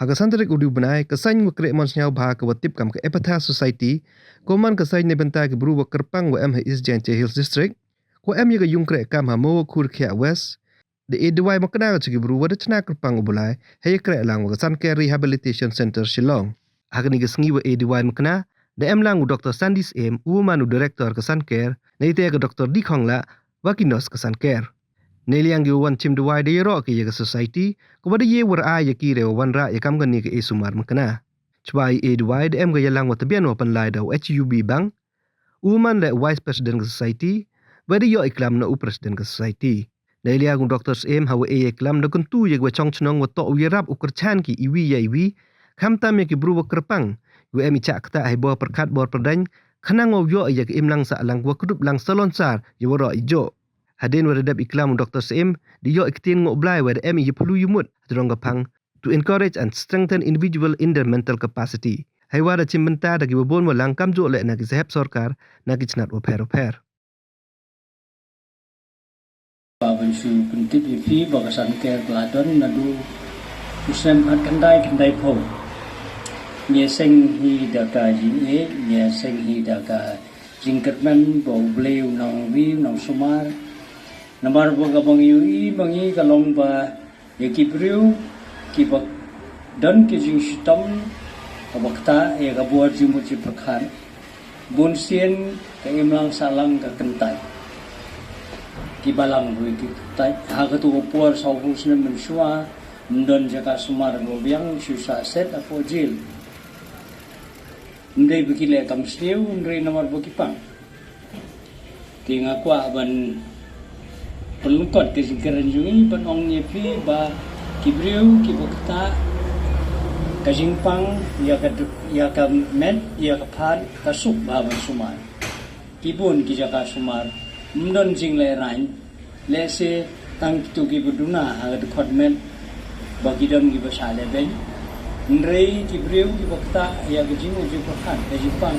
Hagasantarik udu benai kesain wakrek monsnyau bah ke watip kam ke EPHPHATHA Society koman kesain ne bentai ke beru kyrpang wa East Jaiñtia Hills District ko em ye ke yung krek kam ha mo kur khia west de dawai mynkna ke beru wa de chna kyrpang ubulai he krek lang wa san care rehabilitation center Shillong hagani ke sngi wa dawai mynkna de em lang Dr. Sandis M manu director ke san care nei te ke Dr. Dikhongla wa kinos ke san care Neliang yu wan chim dawai de yero ke ye society ko bade ye war a ye ki re wan ra ye kam gani ke sumar mynkna chbai dawai de em ga yelang wa tabian wa pan lai da HUB bang man le vice president ke society bade yo iklam na president ke society Neliang Dr. M ha wa iklam na kuntu ye wa chong chnong wa to wirap ukurchan ki iwi ye iwi kham tam ye ki bru wa kyrpang wa em chak ta ai bo perkat bor perdain khanang yo ye ke imlang sa lang wa kudup lang salonsar ye wa ijo Hadin wadadab iklam Dr. Sim diyo iktin ngoblai wad em ye perlu yumut terong gapang to encourage and strengthen individual in their mental capacity. Hai wada cimbenta dagi babon walang kamjo le nagi sehep sorkar nagi chnat waper. Baban su kuntip ifi bagasan ker gladon nadu usem hat kandai po. Nye seng hi daga jine nye seng hi daga jingkatman bo bleu nong vi nong sumar. Namar boga bangi kalong ba ekibriu kibak dan kijing sitam kabakta ka buat jimut ciprakan bunsien ka imlang salang ka kentai kibalang bui kitai hagatu opor saubus ne mensua ndon jaka sumar gobiang susah set apo jil ndai bikile kamsniu ndai namar bokipang tinga kwa ban pelukot ke singkaran jungi penong nyepi ba kibriu kibukta kajingpang ya ka met ya ka phan kasuk ba ban sumar kibun ki jaka sumar mndon jing le rain le se tang tu ki buduna ha khot met ba kidam ki basa le ben ndrei kibriu kibukta ya ka jingu ji phan kajingpang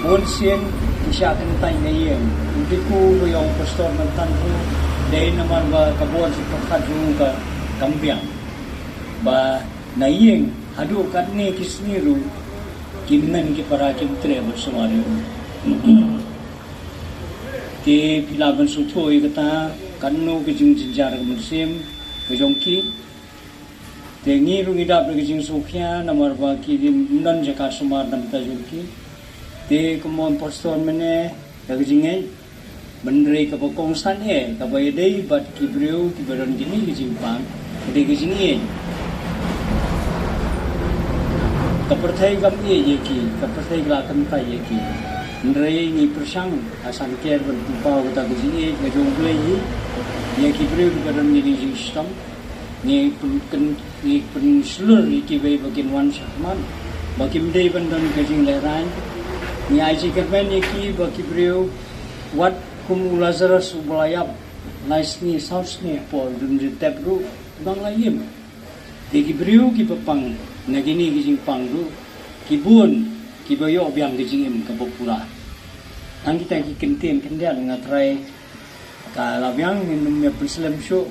bon sien kisah kentai nayeng untiku yung pastor mantanku dahil naman ba kabuan si pagkadung ka kambiang ba nayeng hadu kat ni kisniru kimmen ki para kimtre bersamario ke pilaban sutoi kata kanu ke jing jinjar musim ke jongki te ngiru ngidap ke jing sukya namar ba ki nan jaka sumar nam ta jongki te kumon pastor mene kajingai menrei ka pokongsan ka bayadai bat kibriu kibaron gini kijimpang de kajingai kaperthai kam ye ki kaperthai la kam ta ye ki menrei ni persang asan ker ban pau ta kajingai ngajong play ye kibriu kibaron gini sistem ni pen seluruh ki bay bagian wan sahman bakim dei bandon kajing leran ni aji kermen ki bakibriu wat kum Lazarus ubayab nice ni sauce ni por dun tepru bang layim de kibriu ki papang nagini kijing pangru kibun kibayo biang kijing im kapopura ang kita ki kentem kendal ngatrai ka labyang minum me Muslim show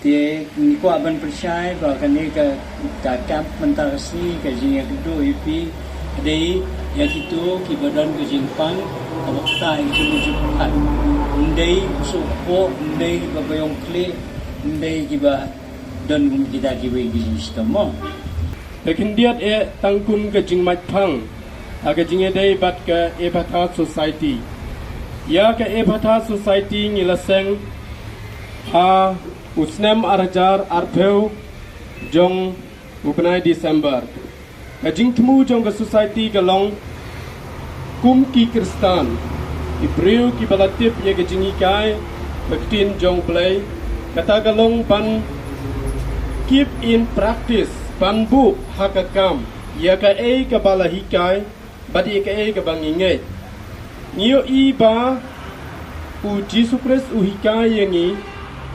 te ni ko aban percaya bahkan ni ka kap mentarasi kijing kedua ipi dei ya kitu kibadan kejimpang kabakta yang jumpa undai supo undai babayong kli undai kiba dan kita kiba gijin sistema lekindiat tangkun kejing matpang agajing dei bat ke EPHPHATHA Society ya ke EPHPHATHA Society ngilaseng usnem arajar arpeu jong bukanai Desember kajing temu jong ke society galong kum ki kristan ibreu ki balatip ye kajing ikai baktin jong play kata galong ban keep in practice ban bu hakakam ya ka ka balahikai badi ka bangingai niyo iba u Jesus Christ u hikai yangi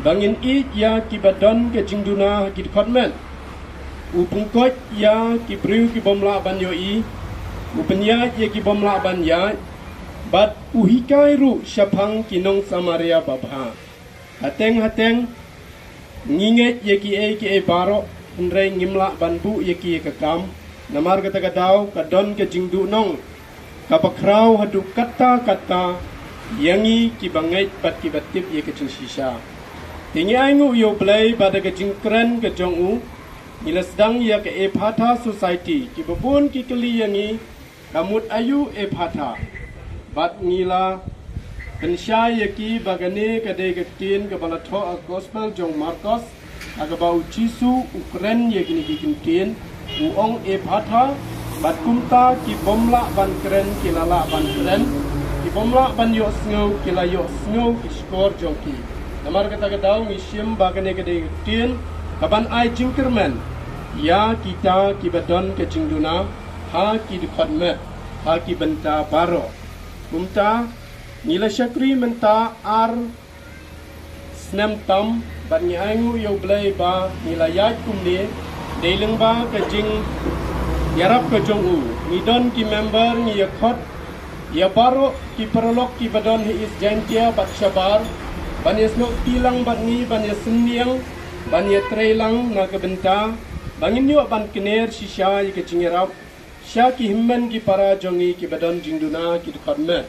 bangin ya ki badan kajing duna ki department upungkot ya ki briu ki bomla ban yoi upenya ye ki bomla ban ya bat uhikai ru syapang kinong Samaria babha hateng nginget ye ki baro nrei ngimla banbu yaki kakam namar kata kadau kadon ke jingdu nong kapakrau hadu kata yangi ki bangai pat ki batip ye ke shisha tingi aingu yo play pada ke jingkren ke jongu nila sedang ya ke EPHPHATHA Society ki babun ki keli yangi kamut ayu EPHPHATHA bat ngila pensya yaki bagane kadai ke tin ke balatho gospel jong Marcos agabau Cisu Ukren yakini ki tin uong EPHPHATHA bat kumta ki bomla ban keren ki lala ban keren ki bomla ban yo sngo ki la yo sngo ki skor jongki namar kata kadau ngisim bagane kadai ke tin kaban ai jingkerman ya kita ki badon ke jingduna ha ki dikhatmet ha ki benta baro kumta nila syakri menta ar snem tam bat ni aingu yo blai ba nila yat kumne deileng ba ke jing yarap ke jongu ni don ki member ni yakhot ya baro ki perolok ki badon hi East Jaiñtia bat syabar ban yesno tilang bat ni ban yesniang ban ye trailang na ke benta bangin yo ban kener shisha ye ke jingerap sya ki himmen ki para jongi ki badon jingduna ki dikhatmet